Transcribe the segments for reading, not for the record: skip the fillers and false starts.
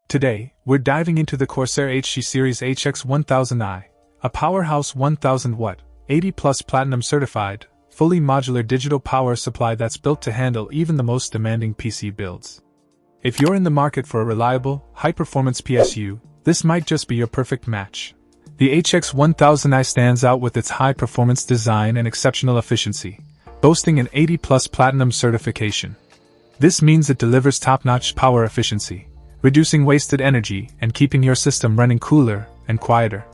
Today, we're diving into the CORSAIR HXi series HX1000i, a powerhouse 1000-watt, 80-plus platinum certified, fully modular digital power supply that's built to handle even the most demanding PC builds. If you're in the market for a reliable, high-performance PSU, this might just be your perfect match. The HX1000i stands out with its high-performance design and exceptional efficiency, boasting an 80-plus platinum certification. This means it delivers top-notch power efficiency, reducing wasted energy and keeping your system running cooler and quieter.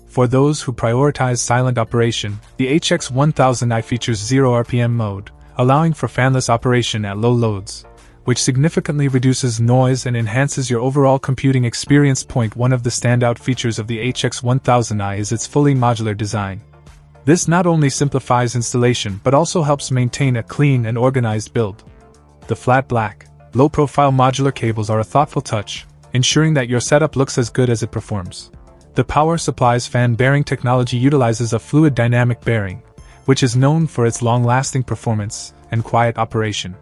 For those who prioritize silent operation, the HX1000i features 0 RPM mode, allowing for fanless operation at low loads, which significantly reduces noise and enhances your overall computing experience. One of the standout features of the HX1000i is its fully modular design. This not only simplifies installation but also helps maintain a clean and organized build. The flat black, low-profile modular cables are a thoughtful touch, ensuring that your setup looks as good as it performs. The power supply's fan bearing technology utilizes a fluid dynamic bearing, which is known for its long-lasting performance and quiet operation.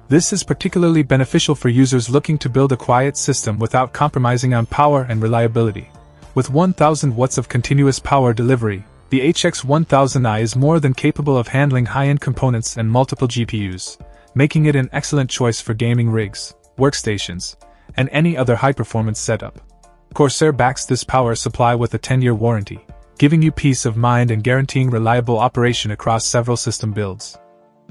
This is particularly beneficial for users looking to build a quiet system without compromising on power and reliability. With 1000 watts of continuous power delivery, the HX1000i is more than capable of handling high-end components and multiple GPUs, making it an excellent choice for gaming rigs, workstations, and any other high-performance setup. Corsair backs this power supply with a 10-year warranty, giving you peace of mind and guaranteeing reliable operation across several system builds.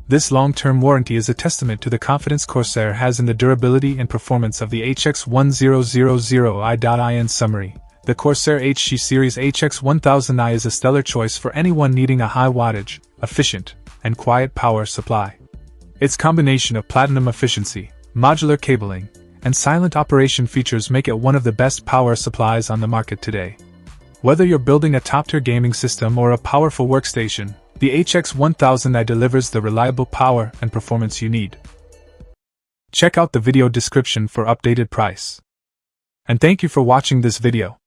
This long-term warranty is a testament to the confidence Corsair has in the durability and performance of the HX1000i. In summary, the CORSAIR HXi series HX1000i is a stellar choice for anyone needing a high-wattage, efficient, and quiet power supply. Its combination of platinum efficiency, modular cabling, and silent operation features make it one of the best power supplies on the market today. Whether you're building a top-tier gaming system or a powerful workstation, the HX1000i delivers the reliable power and performance you need. Check out the video description for updated price. And thank you for watching this video.